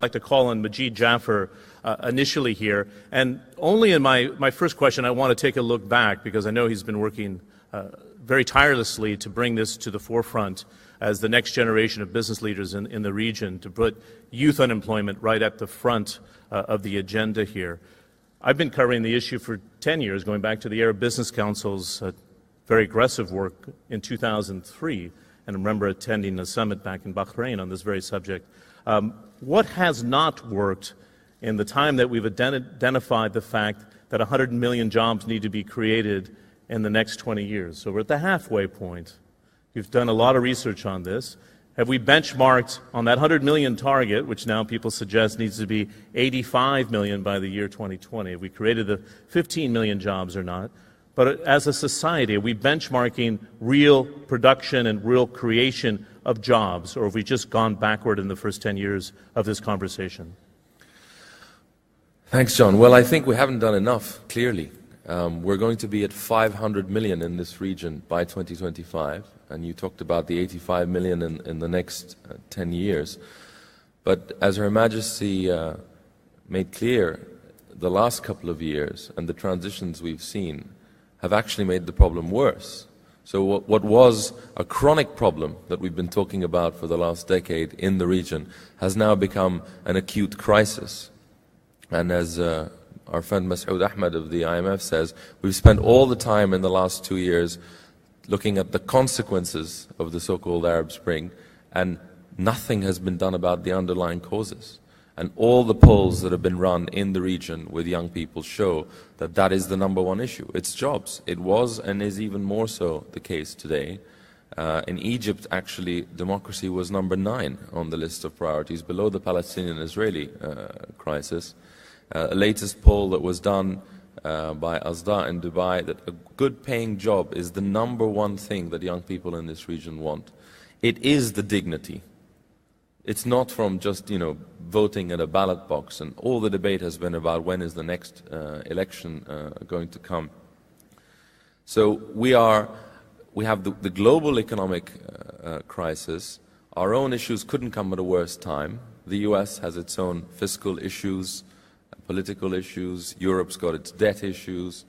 I'd like to call on Majid Jafar initially here. And only in my first question, I want to take a look back because I know he's been working very tirelessly to bring this to the forefront as the next generation of business leaders in the region, to put youth unemployment right at the front of the agenda here. I've been covering the issue for 10 years, going back to the Arab Business Council's very aggressive work in 2003, and I remember attending a summit back in Bahrain on this very subject. What has not worked in the time that we've identified the fact that 100 million jobs need to be created in the next 20 years? So we're at the halfway point. You've done a lot of research on this. Have we benchmarked on that 100 million target, which now people suggest needs to be 85 million by the year 2020? Have we created the 15 million jobs or not? But as a society, are we benchmarking real production and real creation of jobs, or have we just gone backward in the first 10 years of this conversation? Thanks, John. Well, I think we haven't done enough, clearly. We're going to be at 500 million in this region by 2025, and you talked about the 85 million in the next 10 years. But as Her Majesty made clear, the last couple of years and the transitions we've seen have actually made the problem worse. So what was a chronic problem that we've been talking about for the last decade in the region has now become an acute crisis. And as our friend Masoud Ahmed of the IMF says, we've spent all the time in the last 2 years looking at the consequences of the so-called Arab Spring, and nothing has been done about the underlying causes. And all the polls that have been run in the region with young people show that that is the number one issue. It's jobs. It was and is even more so the case today. In Egypt, actually, democracy was number 9 on the list of priorities, below the Palestinian-Israeli crisis. A latest poll that was done by Asda in Dubai, that a good paying job is the number one thing that young people in this region want. It is the dignity. It's not from just, voting at a ballot box, and all the debate has been about when is the next election going to come. So we have the global economic crisis. Our own issues couldn't come at a worse time. The US has its own fiscal issues, political issues. Europe's got its debt issues.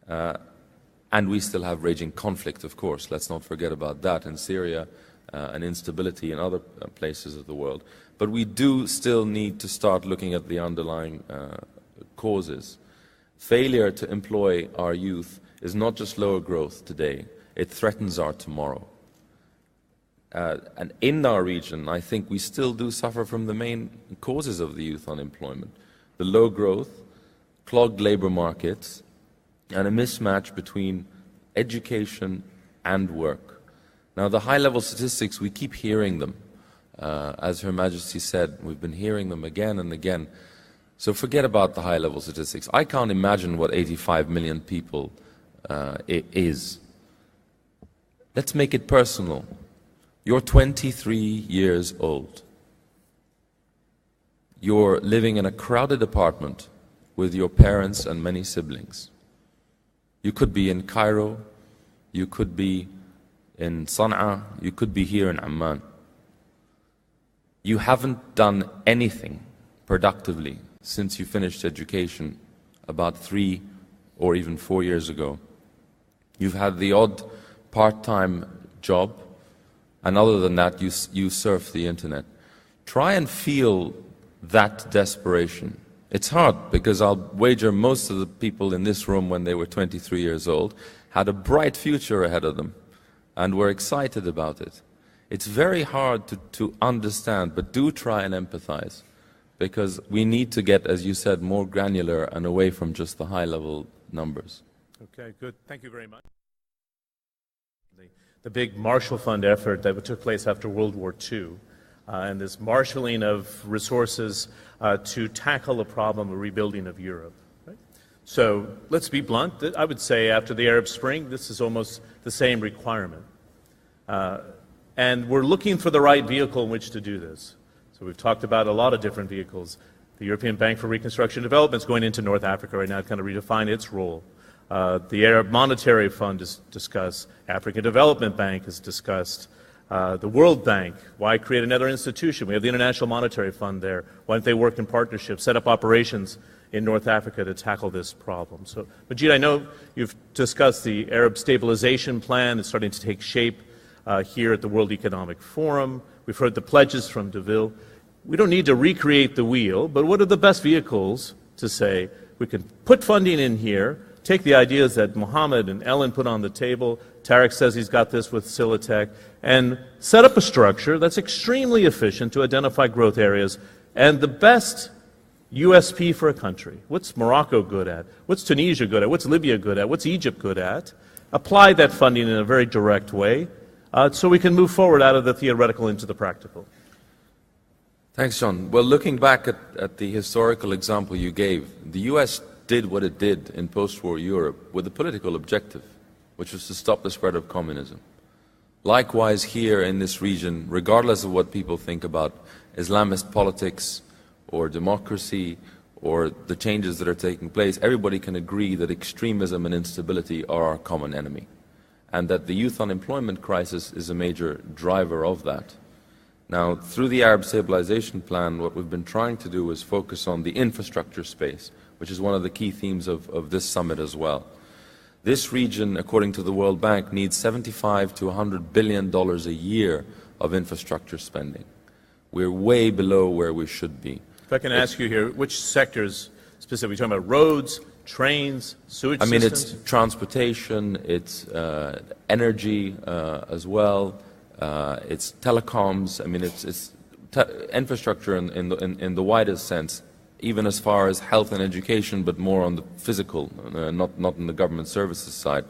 And we still have raging conflict, of course. Let's not forget about that in Syria. And instability in other places of the world. But we do still need to start looking at the underlying causes. Failure to employ our youth is not just lower growth today, it threatens our tomorrow. And in our region, I think we still do suffer from the main causes of the youth unemployment. The low growth, clogged labor markets, and a mismatch between education and work. Now, the high-level statistics, we keep hearing them. As Her Majesty said, we've been hearing them again and again. So forget about the high-level statistics. I can't imagine what 85 million people is. Let's make it personal. You're 23 years old. You're living in a crowded apartment with your parents and many siblings. You could be in Cairo. You could be in Sana'a, you could be here in Amman. You haven't done anything productively since you finished education about 3 or even 4 years ago. You've had the odd part-time job, and other than that, you surf the internet. Try and feel that desperation. It's hard, because I'll wager most of the people in this room when they were 23 years old had a bright future ahead of them. And we're excited about it. It's very hard to understand, but do try and empathize, because we need to get, as you said, more granular and away from just the high-level numbers. Okay, good. Thank you very much. The big Marshall Fund effort that took place after World War II, and this marshalling of resources to tackle the problem of rebuilding of Europe. Right? So let's be blunt. I would say after the Arab Spring, this is almost the same requirement. And we're looking for the right vehicle in which to do this. So we've talked about a lot of different vehicles. The European Bank for Reconstruction and Development is going into North Africa right now to kind of redefine its role. The Arab Monetary Fund is discussed. African Development Bank is discussed. The World Bank, why create another institution? We have the International Monetary Fund there. Why don't they work in partnership, set up operations in North Africa to tackle this problem? So, Majid, I know you've discussed the Arab Stabilization Plan. It's starting to take shape here at the World Economic Forum. We've heard the pledges from Deauville. We don't need to recreate the wheel, but what are the best vehicles to say we can put funding in here, take the ideas that Mohammed and Ellen put on the table, Tarek says he's got this with Silitech, and set up a structure that's extremely efficient to identify growth areas and the best USP for a country. What's Morocco good at? What's Tunisia good at? What's Libya good at? What's Egypt good at? Apply that funding in a very direct way so we can move forward out of the theoretical into the practical. Thanks, John. Well, looking back at the historical example you gave, the US did what it did in post-war Europe with a political objective, which was to stop the spread of communism. Likewise, here in this region, regardless of what people think about Islamist politics or democracy or the changes that are taking place, everybody can agree that extremism and instability are our common enemy, and that the youth unemployment crisis is a major driver of that. Now, through the Arab Stabilization Plan, what we've been trying to do is focus on the infrastructure space, which is one of the key themes of this summit as well. This region, according to the World Bank, needs $75 to $100 billion a year of infrastructure spending. We're way below where we should be. If I can ask you here, which sectors specifically? You're talking about roads, trains, sewage systems? It's transportation, it's energy as well, it's telecoms. It's infrastructure in the widest sense, even as far as health and education, but more on the physical, not in the government services side.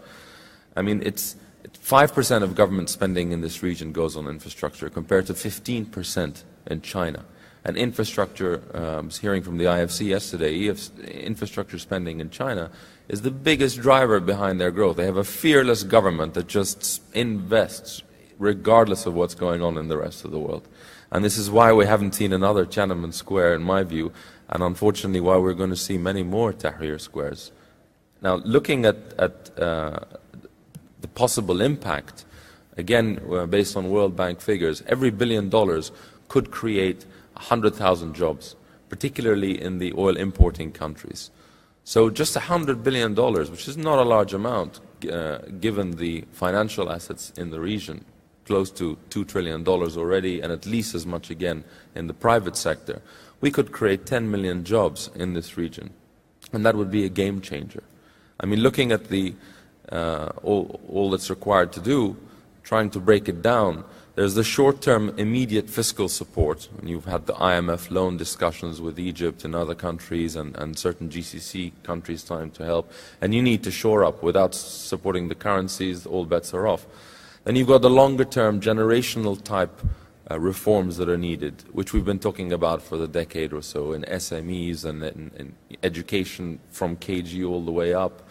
It's 5% of government spending in this region goes on infrastructure, compared to 15% in China. And infrastructure, I was hearing from the IFC yesterday, infrastructure spending in China is the biggest driver behind their growth. They have a fearless government that just invests regardless of what's going on in the rest of the world. And this is why we haven't seen another Tiananmen Square, in my view, and unfortunately why we're going to see many more Tahrir Squares. Now, looking at the possible impact, again, based on World Bank figures, every $1 billion could create 100,000 jobs, particularly in the oil importing countries. So just $100 billion, which is not a large amount, given the financial assets in the region, close to $2 trillion already, and at least as much again in the private sector, we could create 10 million jobs in this region. And that would be a game changer. Looking at the all that's required to do, trying to break it down, there's the short-term immediate fiscal support, and you've had the IMF loan discussions with Egypt and other countries and certain GCC countries trying to help, and you need to shore up. Without supporting the currencies, all bets are off. Then you've got the longer-term generational type reforms that are needed, which we've been talking about for the decade or so in SMEs and in education from KG all the way up,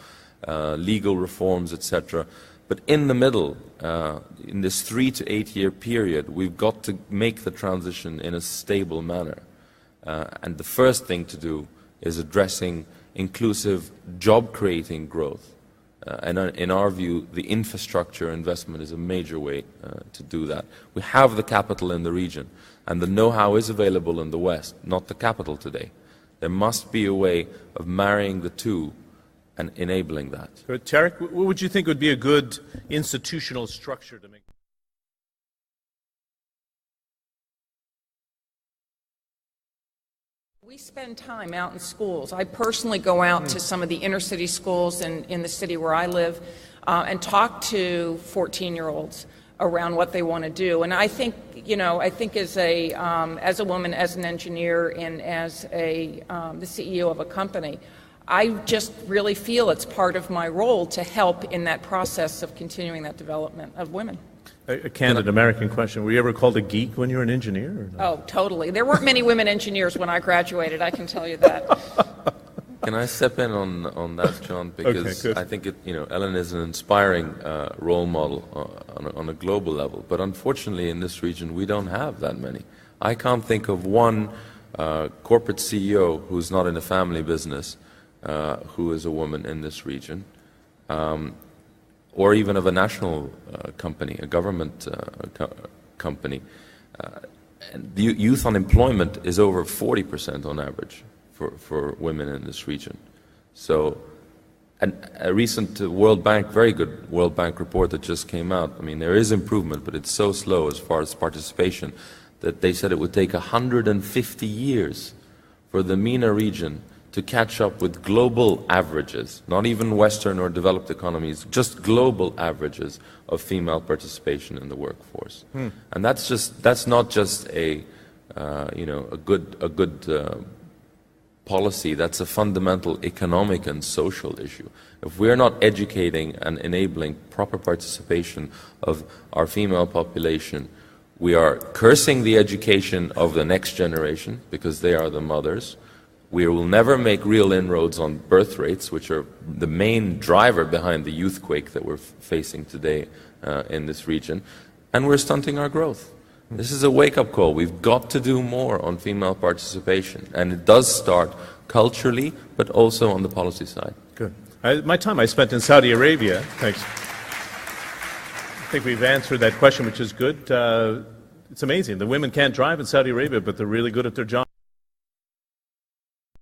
legal reforms, etc. But in the middle, in this 3 to 8 year period, we've got to make the transition in a stable manner. And the first thing to do is addressing inclusive job-creating growth. And in our view, the infrastructure investment is a major way to do that. We have the capital in the region, and the know-how is available in the West, not the capital today. There must be a way of marrying the two and enabling that. Good. Tarek, what would you think would be a good institutional structure to make? We spend time out in schools. I personally go out to some of the inner city schools in the city where I live and talk to 14-year-olds around what they want to do. And I think, as a woman, as an engineer, and as the CEO of a company, I just really feel it's part of my role to help in that process of continuing that development of women. A candid American question. Were you ever called a geek when you were an engineer? Or no? Oh, totally. There weren't many women engineers when I graduated, I can tell you that. Can I step in on that, John? Because okay, I think Ellen is an inspiring role model on a global level. But unfortunately, in this region, we don't have that many. I can't think of one corporate CEO who's not in a family business who is a woman in this region, or even of a national company, a government company. And youth unemployment is over 40% on average for women in this region. So, and a recent World Bank, very good World Bank report that just came out, I mean, there is improvement, but it's so slow as far as participation that they said it would take 150 years for the MENA region to catch up with global averages, not even Western or developed economies, just global averages of female participation in the workforce. And that's not just a good policy. That's a fundamental economic and social issue. If we're not educating and enabling proper participation of our female population, we are cursing the education of the next generation because they are the mothers. We will never make real inroads on birth rates, which are the main driver behind the youthquake that we're facing today in this region. And we're stunting our growth. This is a wake-up call. We've got to do more on female participation. And it does start culturally, but also on the policy side. Good. My time I spent in Saudi Arabia, thanks. I think we've answered that question, which is good. It's amazing. The women can't drive in Saudi Arabia, but they're really good at their job.